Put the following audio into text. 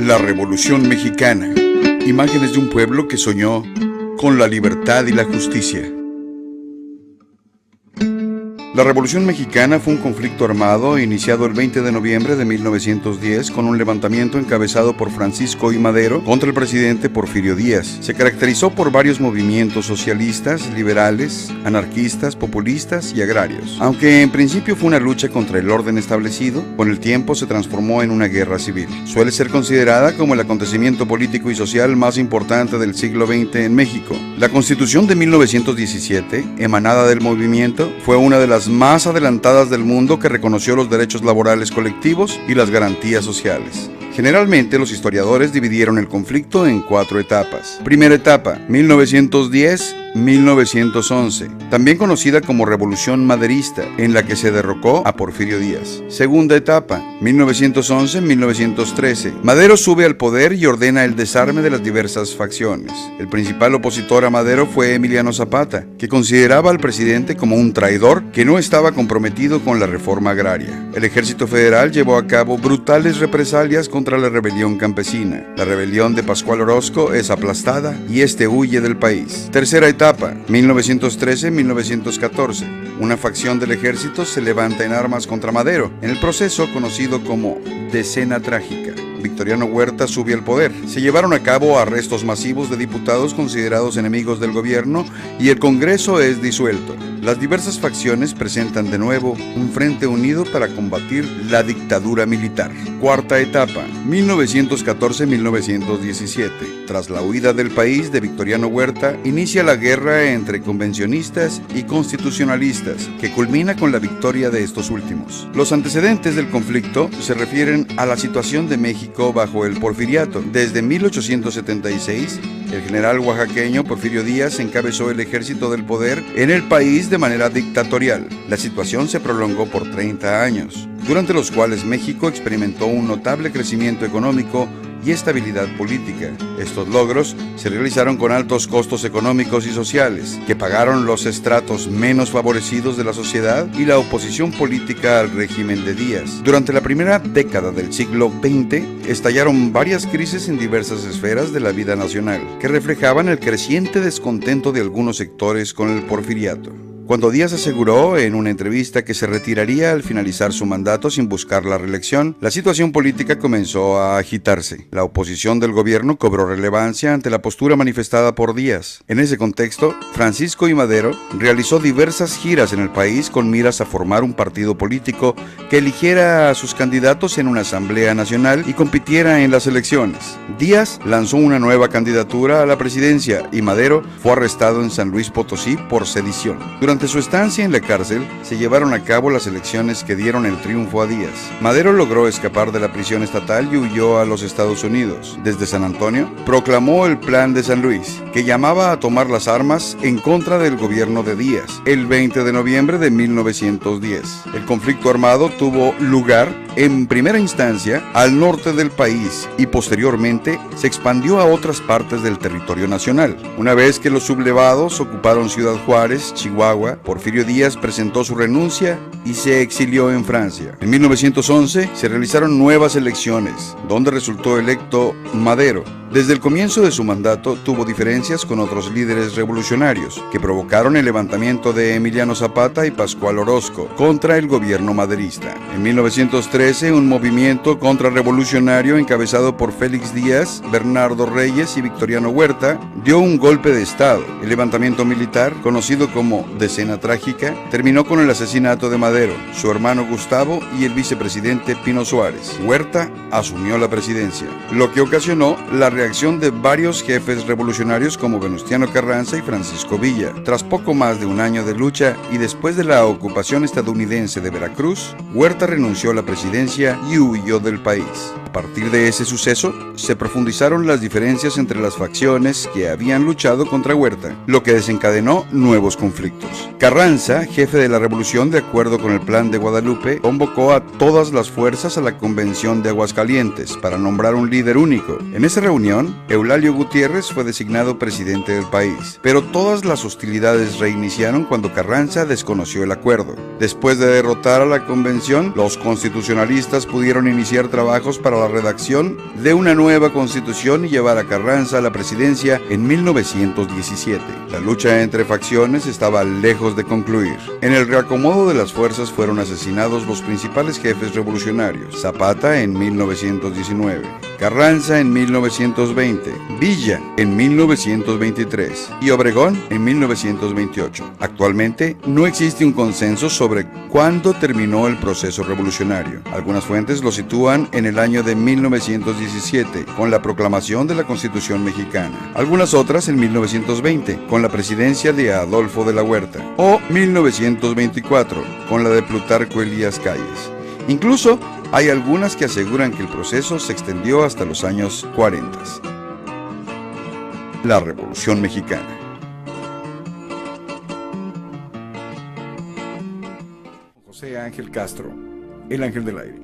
La Revolución Mexicana. Imágenes de un pueblo que soñó con la libertad y la justicia. La Revolución Mexicana fue un conflicto armado iniciado el 20 de noviembre de 1910 con un levantamiento encabezado por Francisco I. Madero contra el presidente Porfirio Díaz. Se caracterizó por varios movimientos socialistas, liberales, anarquistas, populistas y agrarios. Aunque en principio fue una lucha contra el orden establecido, con el tiempo se transformó en una guerra civil. Suele ser considerada como el acontecimiento político y social más importante del siglo XX en México. La Constitución de 1917, emanada del movimiento, fue una de las más adelantadas del mundo que reconoció los derechos laborales colectivos y las garantías sociales. Generalmente los historiadores dividieron el conflicto en 4 etapas. Primera etapa, 1910-1911, también conocida como Revolución Maderista, en la que se derrocó a Porfirio Díaz. Segunda etapa, 1911-1913. Madero sube al poder y ordena el desarme de las diversas facciones. El principal opositor a Madero fue Emiliano Zapata, que consideraba al presidente como un traidor que no estaba comprometido con la reforma agraria. El ejército federal llevó a cabo brutales represalias contra la rebelión campesina. La rebelión de Pascual Orozco es aplastada y este huye del país. Tercera etapa, 1913-1914. Una facción del ejército se levanta en armas contra Madero, en el proceso conocido como Decena Trágica. Victoriano Huerta sube al poder. Se llevaron a cabo arrestos masivos de diputados considerados enemigos del gobierno y el Congreso es disuelto. Las diversas facciones presentan de nuevo un frente unido para combatir la dictadura militar. Cuarta etapa, 1914-1917. Tras la huida del país de Victoriano Huerta, inicia la guerra entre convencionistas y constitucionalistas, que culmina con la victoria de estos últimos. Los antecedentes del conflicto se refieren a la situación de México bajo el porfiriato. Desde 1876, el general oaxaqueño Porfirio Díaz encabezó el ejército del poder en el país de manera dictatorial. La situación se prolongó por 30 años, durante los cuales México experimentó un notable crecimiento económico y estabilidad política. Estos logros se realizaron con altos costos económicos y sociales, que pagaron los estratos menos favorecidos de la sociedad y la oposición política al régimen de Díaz. Durante la primera década del siglo XX, estallaron varias crisis en diversas esferas de la vida nacional, que reflejaban el creciente descontento de algunos sectores con el porfiriato. Cuando Díaz aseguró en una entrevista que se retiraría al finalizar su mandato sin buscar la reelección, la situación política comenzó a agitarse. La oposición del gobierno cobró relevancia ante la postura manifestada por Díaz. En ese contexto, Francisco I. Madero realizó diversas giras en el país con miras a formar un partido político que eligiera a sus candidatos en una asamblea nacional y compitiera en las elecciones. Díaz lanzó una nueva candidatura a la presidencia y Madero fue arrestado en San Luis Potosí por sedición. Durante su estancia en la cárcel, se llevaron a cabo las elecciones que dieron el triunfo a Díaz. Madero logró escapar de la prisión estatal y huyó a los Estados Unidos. Desde San Antonio, proclamó el Plan de San Luis, que llamaba a tomar las armas en contra del gobierno de Díaz, el 20 de noviembre de 1910. El conflicto armado tuvo lugar, en primera instancia, al norte del país y posteriormente se expandió a otras partes del territorio nacional. Una vez que los sublevados ocuparon Ciudad Juárez, Chihuahua, Porfirio Díaz presentó su renuncia y se exilió en Francia. En 1911 se realizaron nuevas elecciones, donde resultó electo Madero. Desde el comienzo de su mandato tuvo diferencias con otros líderes revolucionarios, que provocaron el levantamiento de Emiliano Zapata y Pascual Orozco contra el gobierno maderista. En 1913, un movimiento contrarrevolucionario encabezado por Félix Díaz, Bernardo Reyes y Victoriano Huerta dio un golpe de estado. El levantamiento militar, conocido como Decena Trágica, terminó con el asesinato de Madero, su hermano Gustavo y el vicepresidente Pino Suárez. Huerta asumió la presidencia, lo que ocasionó la reacción de varios jefes revolucionarios como Venustiano Carranza y Francisco Villa. Tras poco más de un año de lucha y después de la ocupación estadounidense de Veracruz, Huerta renunció a la presidencia y huyó del país. A partir de ese suceso, se profundizaron las diferencias entre las facciones que habían luchado contra Huerta, lo que desencadenó nuevos conflictos. Carranza, jefe de la revolución de acuerdo con el Plan de Guadalupe, convocó a todas las fuerzas a la Convención de Aguascalientes para nombrar un líder único. En esa reunión, Eulalio Gutiérrez fue designado presidente del país, pero todas las hostilidades reiniciaron cuando Carranza desconoció el acuerdo. Después de derrotar a la convención, los constitucionalistas pudieron iniciar trabajos para la redacción de una nueva constitución y llevar a Carranza a la presidencia en 1917. La lucha entre facciones estaba lejos de concluir. En el reacomodo de las fuerzas fueron asesinados los principales jefes revolucionarios: Zapata en 1919, Carranza en 1920, Villa en 1923 y Obregón en 1928. Actualmente no existe un consenso sobre cuándo terminó el proceso revolucionario. Algunas fuentes lo sitúan en el año de 1917, con la proclamación de la Constitución mexicana. Algunas otras en 1920, con la presidencia de Adolfo de la Huerta, o 1924, con la de Plutarco Elías Calles. Incluso hay algunas que aseguran que el proceso se extendió hasta los años 40. La Revolución Mexicana. José Ángel Castro, el Ángel del Aire.